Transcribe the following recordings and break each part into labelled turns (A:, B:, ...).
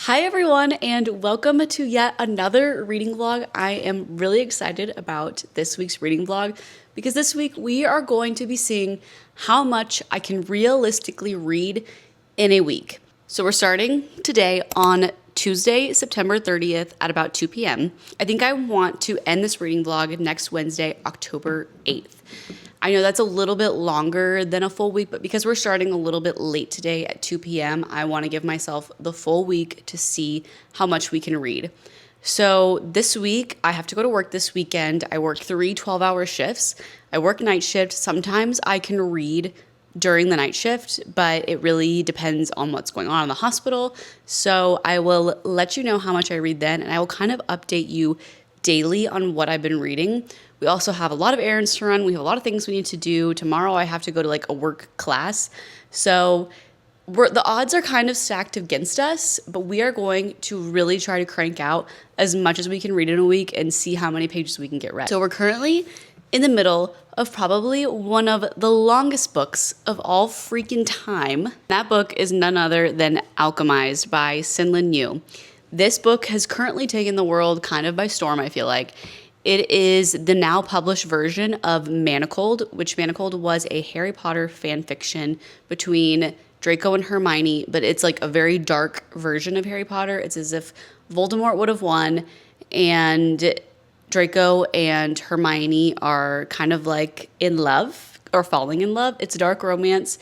A: Hi everyone, and welcome to yet another reading vlog. I am really excited about this week's reading vlog because this week we are going to be seeing how much I can realistically read in a week. So we're starting today on Tuesday, September 30th at about 2 p.m. I think I want to end this reading vlog next Wednesday, October 8th. I know that's a little bit longer than a full week, but because we're starting a little bit late today at 2 p.m., I want to give myself the full week to see how much we can read. So this week, I have to go to work this weekend. I work 3 12-hour shifts. I work night shift. Sometimes I can read during the night shift, but it really depends on what's going on in the hospital. So I will let you know how much I read then, and I will kind of update you daily on what I've been reading. We also have a lot of errands to run. We have a lot of things we need to do. Tomorrow I have to go to like a work class. So the odds are kind of stacked against us, but we are going to really try to crank out as much as we can read in a week and see how many pages we can get read. So we're currently in the middle of probably one of the longest books of all freaking time. That book is none other than Alchemized by Sin-Lin Yu. This book has currently taken the world kind of by storm, I feel like. It is the now published version of Manacled, which Manacled was a Harry Potter fan fiction between Draco and Hermione, but it's like a very dark version of Harry Potter. It's as if Voldemort would have won, and Draco and Hermione are kind of like in love or falling in love. It's a dark romance.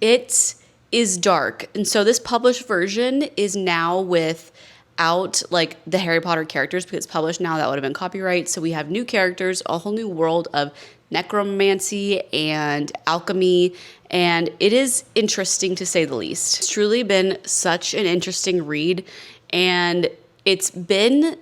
A: It is dark. And so this published version is now without like the Harry Potter characters because it's published now. That would have been copyright. So we have new characters, a whole new world of necromancy and alchemy, and it is interesting to say the least. It's truly been such an interesting read, and it's been,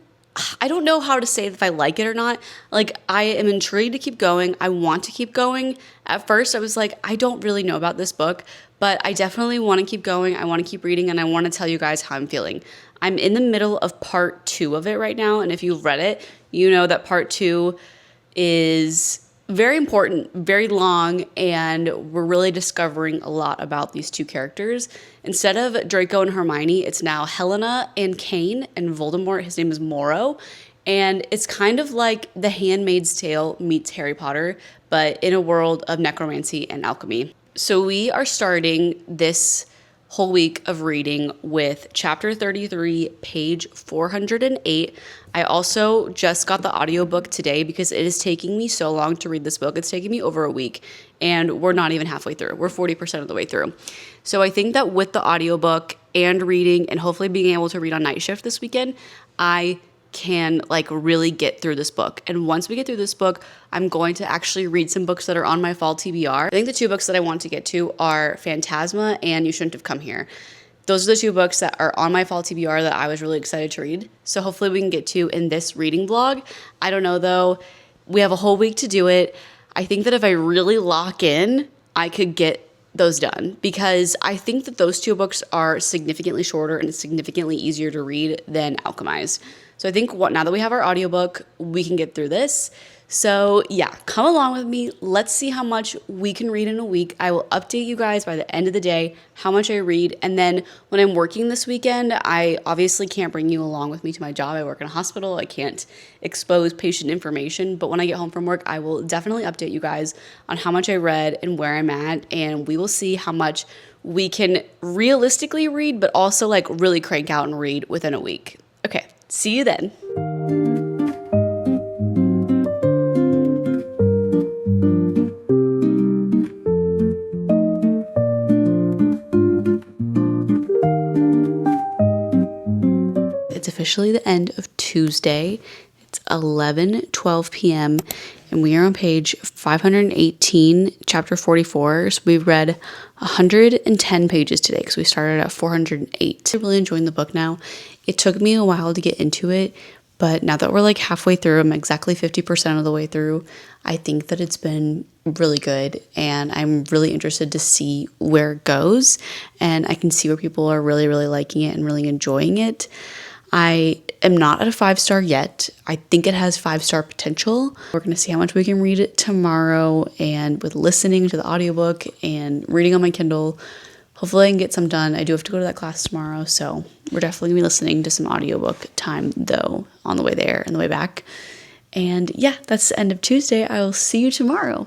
A: I don't know how to say if I like it or not. Like, I am intrigued to keep going. I want to keep going. At first, I was like, I don't really know about this book, but I definitely want to keep going. I want to keep reading, and I want to tell you guys how I'm feeling. I'm in the middle of part 2 of it right now, and if you've read it, you know that part 2 is very important, very long, and we're really discovering a lot about these two characters. Instead of Draco and Hermione, it's now Helena and Cain, and Voldemort, his name is Moro. And it's kind of like The Handmaid's Tale meets Harry Potter, but in a world of necromancy and alchemy. So we are starting this whole week of reading with chapter 33, page 408. I also just got the audiobook today because it is taking me so long to read this book. It's taking me over a week, and we're not even halfway through. We're 40% of the way through. So I think that with the audiobook and reading and hopefully being able to read on night shift this weekend, I can like really get through this book. And once we get through this book, I'm going to actually read some books that are on my fall TBR. I think the 2 books that I want to get to are Phantasma and You Shouldn't Have Come Here. Those are the 2 books that are on my fall TBR that I was really excited to read. So hopefully we can get to in this reading vlog. I don't know though. We have a whole week to do it. I think that if I really lock in, I could get those done because I think that those 2 books are significantly shorter and significantly easier to read than Alchemized. So I think now that we have our audiobook, we can get through this. So yeah, come along with me. Let's see how much we can read in a week. I will update you guys by the end of the day how much I read. And then when I'm working this weekend, I obviously can't bring you along with me to my job. I work in a hospital. I can't expose patient information. But when I get home from work, I will definitely update you guys on how much I read and where I'm at. And we will see how much we can realistically read, but also like really crank out and read within a week. Okay, see you then. It's officially the end of Tuesday. It's 11:12 p.m. and we are on page 518, chapter 44. So we've read 110 pages today because we started at 408. I'm really enjoying the book now. It took me a while to get into it, but now that we're like halfway through, I'm exactly 50% of the way through. I think that it's been really good, and I'm really interested to see where it goes, and I can see where people are really, really liking it and really enjoying it. I am not at a 5-star yet. I think it has 5-star potential. We're going to see how much we can read it tomorrow, and with listening to the audiobook and reading on my Kindle, hopefully I can get some done. I do have to go to that class tomorrow, so we're definitely going to be listening to some audiobook time, though, on the way there and the way back. And yeah, that's the end of Tuesday. I will see you tomorrow.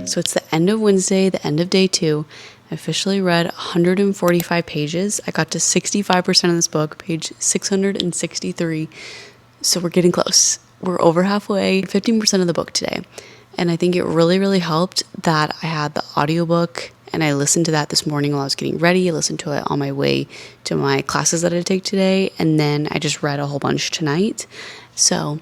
A: So it's the end of Wednesday, the end of day 2. I officially read 145 pages. I got to 65% of this book, page 663. So we're getting close. We're over halfway, 15% of the book today. And I think it really, really helped that I had the audiobook and I listened to that this morning while I was getting ready. I listened to it on my way to my classes that I take today. And then I just read a whole bunch tonight. So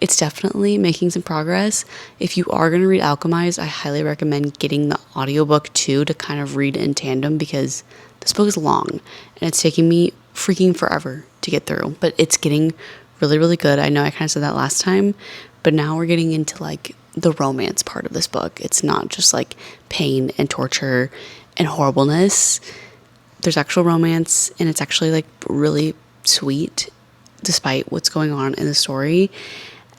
A: it's definitely making some progress. If you are going to read Alchemized, I highly recommend getting the audiobook too to kind of read in tandem because this book is long and it's taking me freaking forever to get through. But it's getting really, really good. I know I kind of said that last time, but now we're getting into like the romance part of this book. It's not just like pain and torture and horribleness. There's actual romance and it's actually like really sweet despite what's going on in the story.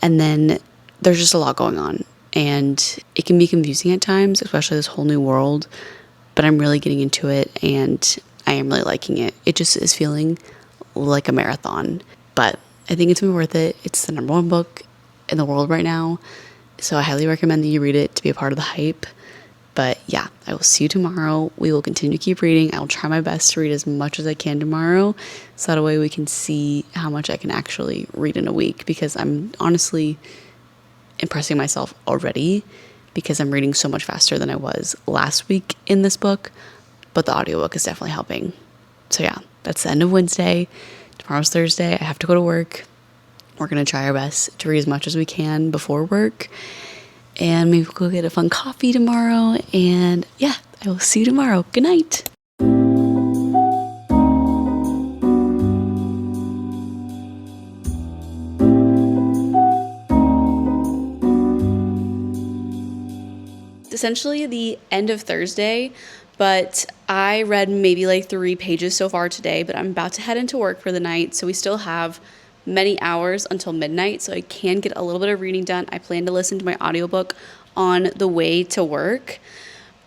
A: And then there's just a lot going on and it can be confusing at times, especially this whole new world, but I'm really getting into it and I am really liking it. It just is feeling like a marathon, but I think it's been worth it. It's the number 1 book in the world right now. So I highly recommend that you read it to be a part of the hype. But yeah, I will see you tomorrow. We will continue to keep reading. I will try my best to read as much as I can tomorrow so that way we can see how much I can actually read in a week because I'm honestly impressing myself already because I'm reading so much faster than I was last week in this book, but the audiobook is definitely helping. So yeah, that's the end of Wednesday. Tomorrow's Thursday. I have to go to work. We're going to try our best to read as much as we can before work. And maybe we'll go get a fun coffee tomorrow. And yeah, I will see you tomorrow. Good night. Essentially the end of Thursday, but I read maybe like 3 pages so far today, but I'm about to head into work for the night. So we still have many hours until midnight, so I can get a little bit of reading done. I plan to listen to my audiobook on the way to work.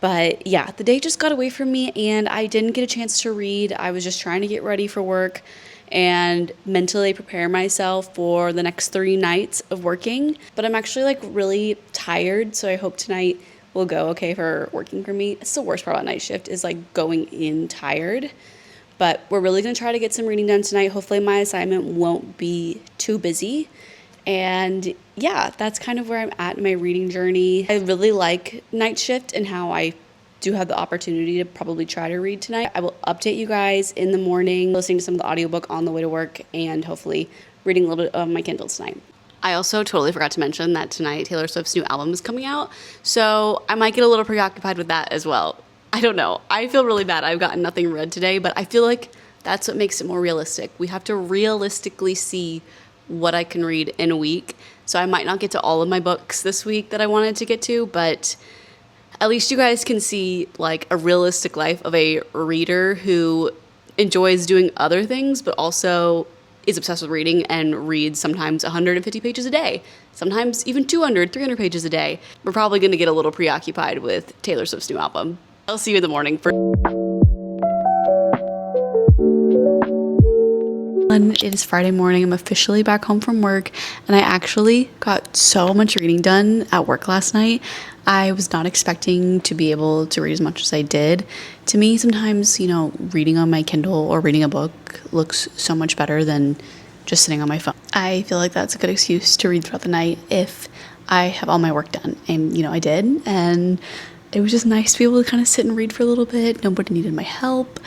A: But yeah, the day just got away from me and I didn't get a chance to read. I was just trying to get ready for work and mentally prepare myself for the next 3 nights of working. But I'm actually like really tired, so I hope tonight will go okay for working for me. It's the worst part about night shift is like going in tired. But we're really going to try to get some reading done tonight. Hopefully my assignment won't be too busy. And yeah, that's kind of where I'm at in my reading journey. I really like night shift and how I do have the opportunity to probably try to read tonight. I will update you guys in the morning, listening to some of the audiobook on the way to work and hopefully reading a little bit of my Kindle tonight. I also totally forgot to mention that tonight Taylor Swift's new album is coming out. So I might get a little preoccupied with that as well. I don't know. I feel really bad. I've gotten nothing read today, but I feel like that's what makes it more realistic. We have to realistically see what I can read in a week. So I might not get to all of my books this week that I wanted to get to, but at least you guys can see like a realistic life of a reader who enjoys doing other things, but also is obsessed with reading and reads sometimes 150 pages a day, sometimes even 200, 300 pages a day. We're probably going to get a little preoccupied with Taylor Swift's new album. I'll see you in the morning for... It is Friday morning. I'm officially back home from work and I actually got so much reading done at work last night. I was not expecting to be able to read as much as I did. To me, sometimes, reading on my Kindle or reading a book looks so much better than just sitting on my phone. I feel like that's a good excuse to read throughout the night if I have all my work done. And, I did. And it was just nice to be able to kind of sit and read for a little bit. Nobody needed my help.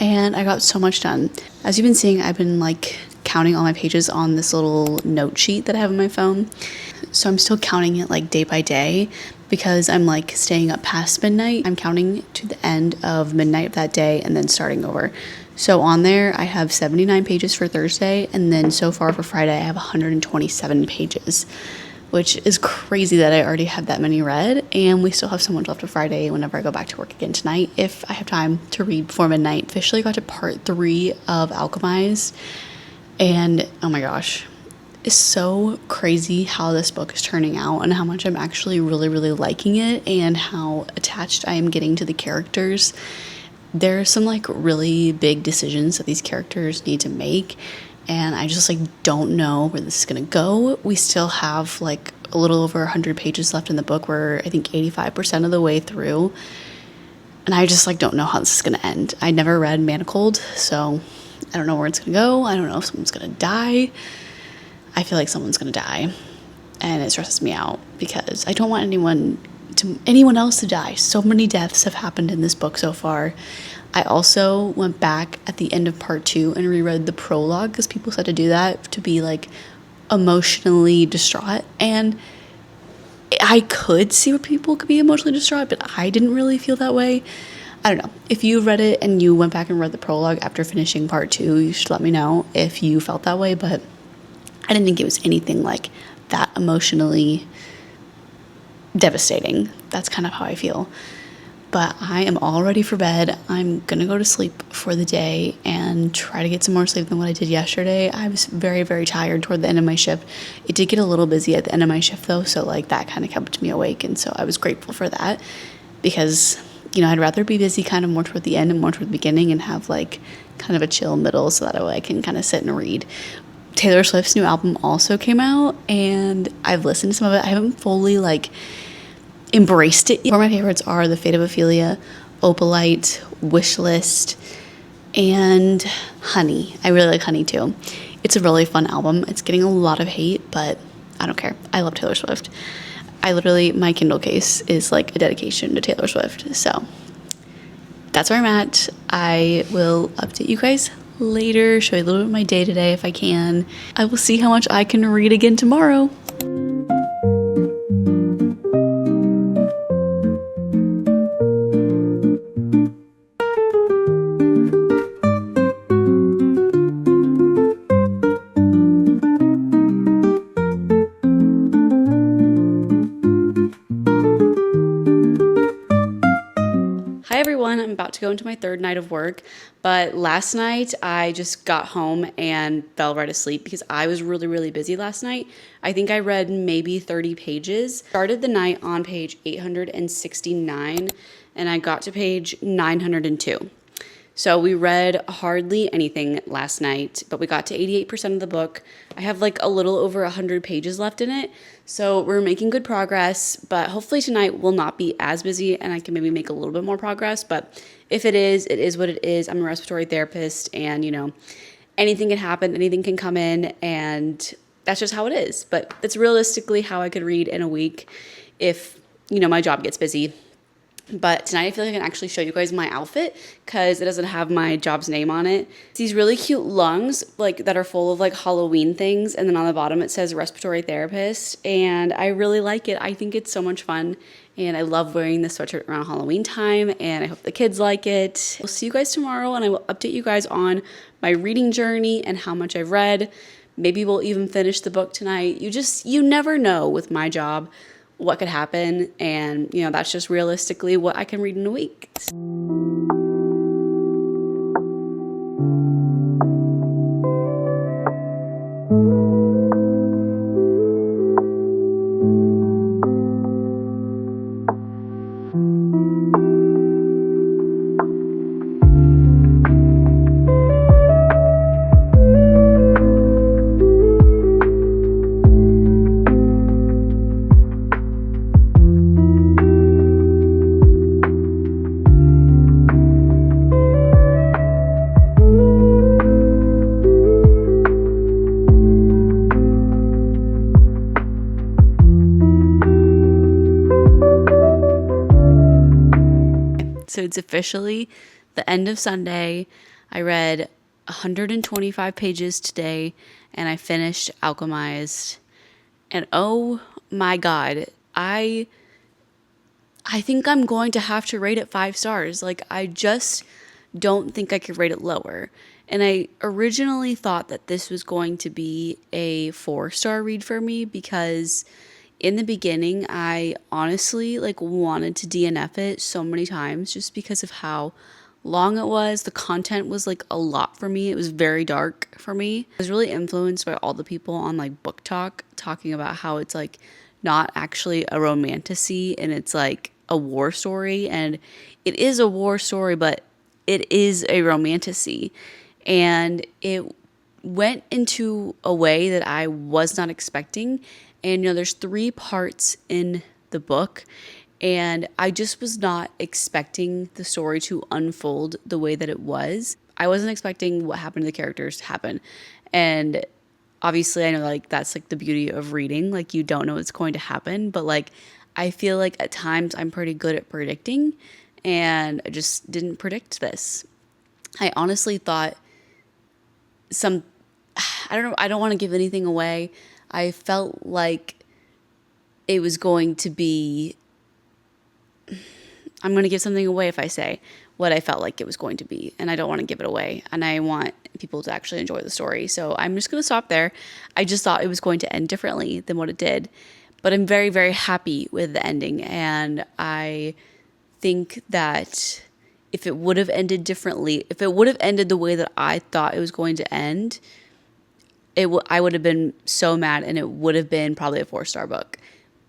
A: and I got so much done. As you've been seeing, I've been like counting all my pages on this little note sheet that I have on my phone. So I'm still counting it like day by day because I'm like staying up past midnight. I'm counting to the end of midnight of that day and then starting over. So on there, I have 79 pages for Thursday, and then so far for Friday, I have 127 pages, which is crazy that I already have that many read, and we still have so much left of Friday whenever I go back to work again tonight, if I have time to read before midnight. Officially got to part 3 of Alchemized, and oh my gosh, it's so crazy how this book is turning out and how much I'm actually really, really liking it and how attached I am getting to the characters. There are some like really big decisions that these characters need to make, and I just like don't know where this is gonna go. We still have like a little over 100 pages left in the book. We're I think 85% of the way through, and I just like don't know how this is gonna end. I never read Manacled, so I don't know where it's gonna go. I don't know if someone's gonna die. I feel like someone's gonna die, and it stresses me out because I don't want anyone else to die. So many deaths have happened in this book so far. I also went back at the end of part 2 and reread the prologue because people said to do that to be like emotionally distraught, and I could see where people could be emotionally distraught, but I didn't really feel that way. I don't know. If you read it and you went back and read the prologue after finishing part 2, you should let me know if you felt that way, but I didn't think it was anything like that emotionally devastating. That's kind of how I feel. But I am all ready for bed. I'm gonna go to sleep for the day and try to get some more sleep than what I did yesterday. I was very, very tired toward the end of my shift. It did get a little busy at the end of my shift though, so like that kind of kept me awake, and so I was grateful for that because, you know, I'd rather be busy kind of more toward the end and more toward the beginning and have like kind of a chill middle so that way I can kind of sit and read. Taylor Swift's new album also came out, and I've listened to some of it. I haven't fully like embraced it. Four of my favorites are The Fate of Ophelia, Opalite, Wishlist, and Honey. I really like Honey too. It's a really fun album. It's getting a lot of hate, but I don't care. I love Taylor Swift. My Kindle case is like a dedication to Taylor Swift. So that's where I'm at. I will update you guys later, show you a little bit of my day today if I can. I will see how much I can read again tomorrow. Hi everyone, I'm about to go into my 3rd night of work, but last night I just got home and fell right asleep because I was really, really busy last night. I think I read maybe 30 pages. Started the night on page 869 and I got to page 902. So we read hardly anything last night, but we got to 88% of the book. I have like a little over 100 pages left in it. So we're making good progress, but hopefully tonight will not be as busy and I can maybe make a little bit more progress. But if it is what it is. I'm a respiratory therapist, and you know, anything can happen, anything can come in, and that's just how it is. But it's realistically how I could read in a week if, you know, my job gets busy. But tonight I feel like I can actually show you guys my outfit because it doesn't have my job's name on it. It's these really cute lungs like that are full of like Halloween things, and then on the bottom it says respiratory therapist, and I really like it. I think it's so much fun, and I love wearing this sweatshirt around Halloween time, and I hope the kids like it. I'll see you guys tomorrow, and I will update you guys on my reading journey and how much I've read. Maybe we'll even finish the book tonight. You never know with my job what could happen, and you know, that's just realistically what I can read in a week. So it's officially the end of Sunday. I read 125 pages today, and I finished Alchemized. And oh my God, I think I'm going to have to rate it 5 stars. Like, I just don't think I could rate it lower. And I originally thought that this was going to be a 4-star read for me, because in the beginning, I honestly wanted to DNF it so many times just because of how long it was. The content was a lot for me. It was very dark for me. I was really influenced by all the people on Book Talk talking about how it's not actually a romantasy, and it's a war story, and it is a war story, but it is a romantasy. And it went into a way that I was not expecting. And there's 3 parts in the book, and I just was not expecting the story to unfold the way that it was. I wasn't expecting what happened to the characters to happen. And obviously, I know that's the beauty of reading. You don't know what's going to happen, but I feel at times I'm pretty good at predicting, and I just didn't predict this. I honestly thought I don't know, I don't want to give anything away. I felt like it was going to be, I'm going to give something away if I say what I felt like it was going to be, and I don't want to give it away, and I want people to actually enjoy the story. So I'm just going to stop there. I just thought it was going to end differently than what it did, but I'm very, very happy with the ending, and I think that if it would have ended differently, if it would have ended the way that I thought it was going to end, I would have been so mad, and it would have been probably a 4-star book.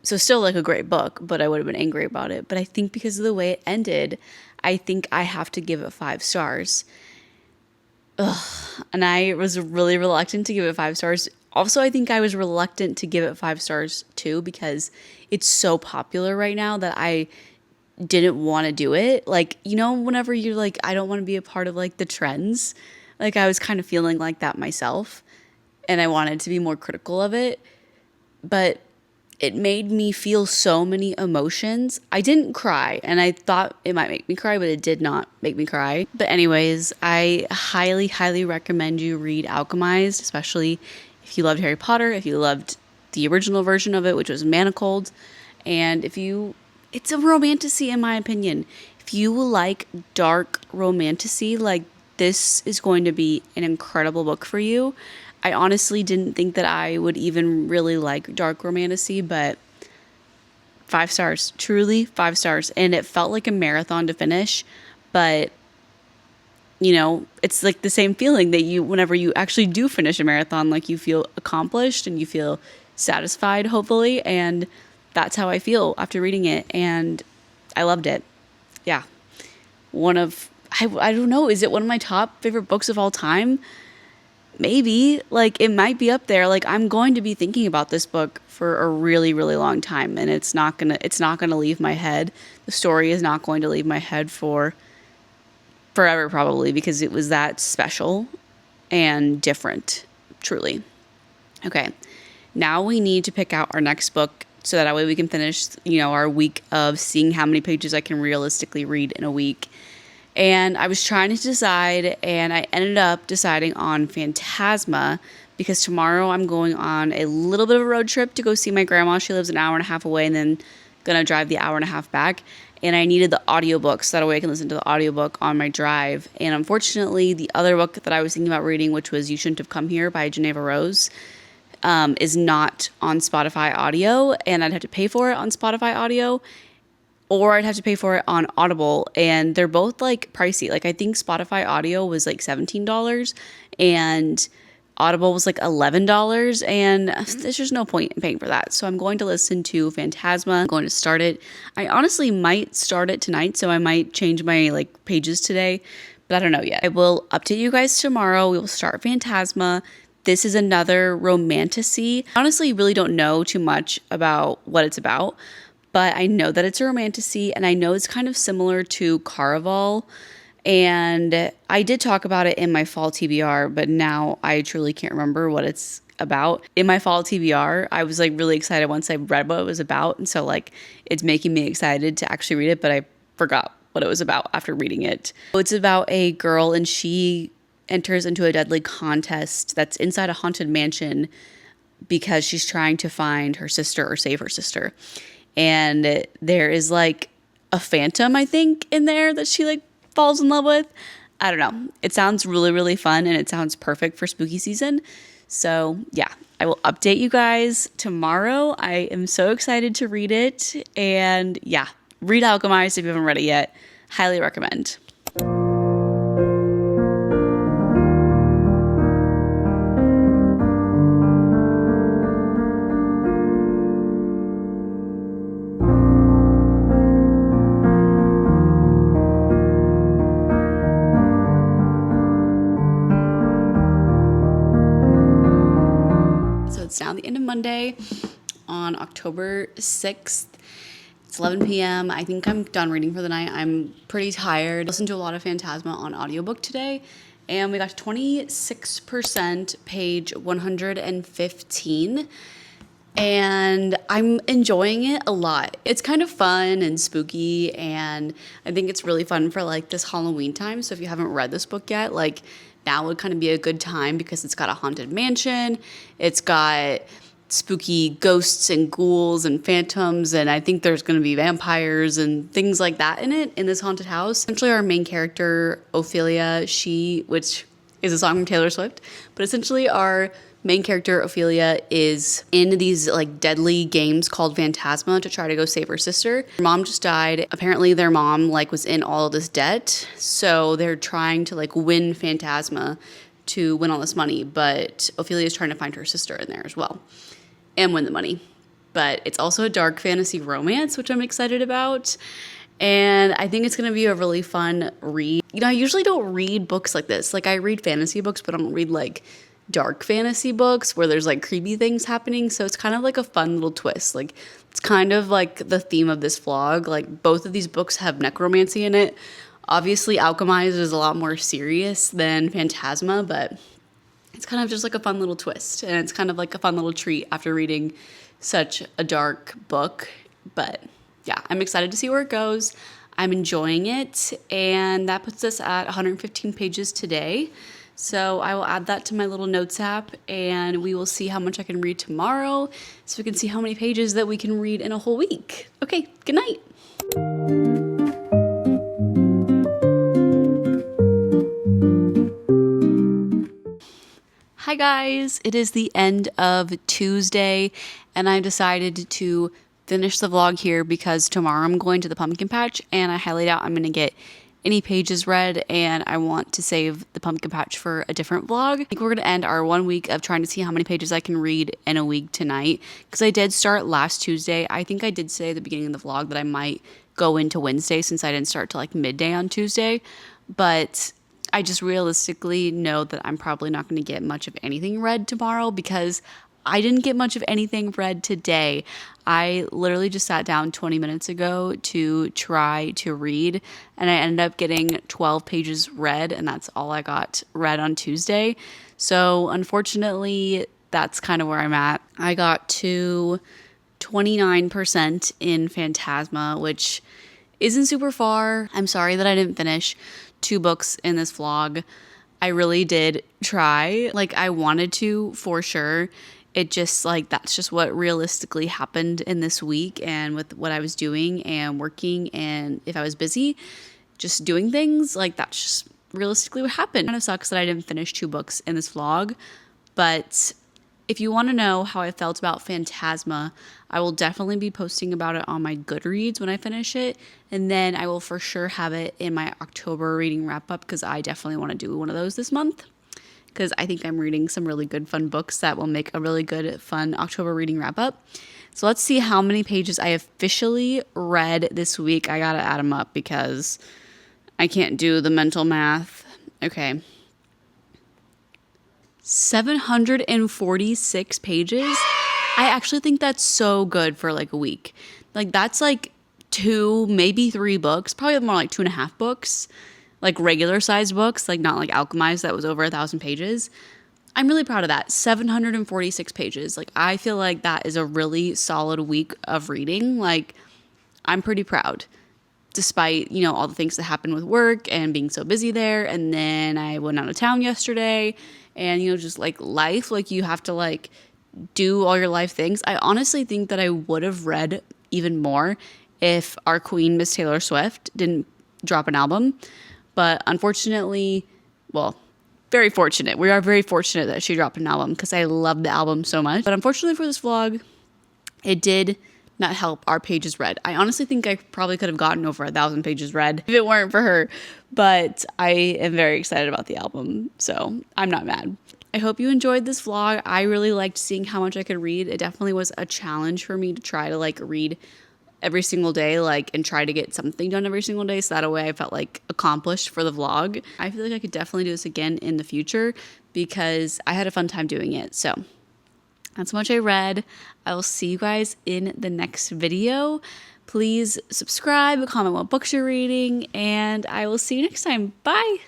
A: So still a great book, but I would have been angry about it. But I think because of the way it ended, I think I have to give it 5 stars. And I was really reluctant to give it 5 stars. Also, I think I was reluctant to give it 5 stars too, because it's so popular right now that I didn't want to do it. Whenever you're I don't want to be a part of the trends. I was kind of feeling like that myself, and I wanted to be more critical of it. But it made me feel so many emotions. I didn't cry, and I thought it might make me cry, but it did not make me cry. But anyways, I highly, highly recommend you read Alchemized, especially if you loved Harry Potter, if you loved the original version of it, which was Manacled, and it's a romantasy in my opinion. If you like dark romantasy, this is going to be an incredible book for you. I honestly didn't think that I would even really like dark romantasy, but 5 stars, truly 5 stars. And it felt like a marathon to finish, but it's the same feeling that whenever you actually do finish a marathon, you feel accomplished and you feel satisfied, hopefully. And that's how I feel after reading it. And I loved it. Yeah. I don't know, is it one of my top favorite books of all time? Maybe. It might be up there. I'm going to be thinking about this book for a really, really long time, and it's not gonna leave my head. The story is not going to leave my head for forever, probably, because it was that special and different, truly. Okay, now we need to pick out our next book, so that way we can finish, our week of seeing how many pages I can realistically read in a week. And I was trying to decide, and I ended up deciding on Phantasma, because tomorrow I'm going on a little bit of a road trip to go see my grandma. She lives an hour and a half away, and then gonna drive the hour and a half back. And I needed the audiobook, so that way I can listen to the audiobook on my drive. And unfortunately, the other book that I was thinking about reading, which was You Shouldn't Have Come Here by Geneva Rose, is not on Spotify audio, and I'd have to pay for it on Spotify audio, or I'd have to pay for it on Audible, and they're both pricey. I think Spotify audio was $17, and Audible was $11, and there's just no point in paying for that. So I'm going to listen to Phantasma. I'm going to start it. I honestly might start it tonight, so I might change my pages today, but I don't know yet. I will update you guys tomorrow. We will start Phantasma. This is another romantasy. Honestly, really don't know too much about what it's about, but I know that it's a romantasy, and I know it's kind of similar to Caraval. And I did talk about it in my fall TBR, but now I truly can't remember what it's about. In my fall TBR, I was really excited once I read what it was about. And so it's making me excited to actually read it, but I forgot what it was about after reading it. It's about a girl, and she enters into a deadly contest that's inside a haunted mansion because she's trying to find her sister or save her sister. And there is like a phantom, I think, in there that she like falls in love with. I don't know. It sounds really, really fun, and it sounds perfect for spooky season. So yeah, I will update you guys tomorrow. I am so excited to read it. And yeah, read Alchemized if you haven't read it yet. Highly recommend. It's now the end of Monday on October 6th. It's 11 p.m. I think I'm done reading for the night. I'm pretty tired. I listened to a lot of Phantasma on audiobook today, and we got to 26%, page 115, and I'm enjoying it a lot. It's kind of fun and spooky, and I think it's really fun for like this Halloween time. So if you haven't read this book yet, like now would kind of be a good time because it's got a haunted mansion. It's got spooky ghosts and ghouls and phantoms, and I think there's going to be vampires and things like that in it, in this haunted house. Essentially, our main character, Ophelia, which is a song from Taylor Swift, but essentially our main character, Ophelia, is in these like deadly games called Phantasma to try to go save her sister. Her mom just died. Apparently their mom like was in all of this debt, so they're trying to like win Phantasma to win all this money, but Ophelia is trying to find her sister in there as well and win the money. But it's also a dark fantasy romance, which I'm excited about. And I think it's going to be a really fun read. You know, I usually don't read books like this. Like I read fantasy books, but I don't read like dark fantasy books where there's like creepy things happening. So it's kind of like a fun little twist. Like it's kind of like the theme of this vlog. Like both of these books have necromancy in it. Obviously Alchemized is a lot more serious than Phantasma, but it's kind of just like a fun little twist. And it's kind of like a fun little treat after reading such a dark book. But yeah, I'm excited to see where it goes. I'm enjoying it. And that puts us at 115 pages today. So I will add that to my little notes app, and we will see how much I can read tomorrow so we can see how many pages that we can read in a whole week. Okay, good night. Hi guys, it is the end of Tuesday, and I decided to finish the vlog here because tomorrow I'm going to the pumpkin patch, and I highly doubt I'm going to get any pages read, and I want to save the pumpkin patch for a different vlog. I think we're going to end our 1 week of trying to see how many pages I can read in a week tonight, because I did start last Tuesday. I think I did say at the beginning of the vlog that I might go into Wednesday since I didn't start till like midday on Tuesday, but I just realistically know that I'm probably not going to get much of anything read tomorrow because I didn't get much of anything read today. I literally just sat down 20 minutes ago to try to read, and I ended up getting 12 pages read, and that's all I got read on Tuesday. So unfortunately, that's kind of where I'm at. I got to 29% in Phantasma, which isn't super far. I'm sorry that I didn't finish 2 books in this vlog. I really did try. Like, I wanted to, for sure. It just, like, that's just what realistically happened in this week, and with what I was doing and working, and if I was busy just doing things, like, that's just realistically what happened. It kind of sucks that I didn't finish 2 books in this vlog, but if you want to know how I felt about Phantasma, I will definitely be posting about it on my Goodreads when I finish it, and then I will for sure have it in my October reading wrap-up, because I definitely want to do one of those this month, because I think I'm reading some really good fun books that will make a really good fun October reading wrap-up. So let's see how many pages I officially read this week. I gotta add them up because I can't do the mental math. Okay. 746 pages. I actually think that's so good for like a week. Like that's like 2, maybe 3 books, probably more like 2.5 books, like regular sized books, like not like Alchemized that was over 1,000 pages. I'm really proud of that. 746 pages. Like I feel like that is a really solid week of reading. Like I'm pretty proud. despite, you know, all the things that happened with work and being so busy there. And then I went out of town yesterday and, you know, just like life, like you have to like do all your life things. I honestly think that I would have read even more if our queen, Miss Taylor Swift, didn't drop an album. But unfortunately, well, very fortunate. We are very fortunate that she dropped an album because I love the album so much. But unfortunately for this vlog, it did not help our pages read. I honestly think I probably could have gotten over 1,000 pages read if it weren't for her. But I am very excited about the album, so I'm not mad. I hope you enjoyed this vlog. I really liked seeing how much I could read. It definitely was a challenge for me to try to like read every single day, like, and try to get something done every single day. So that way I felt like accomplished for the vlog. I feel like I could definitely do this again in the future because I had a fun time doing it. So that's how much I read. I will see you guys in the next video. Please subscribe, comment what books you're reading, and I will see you next time. Bye.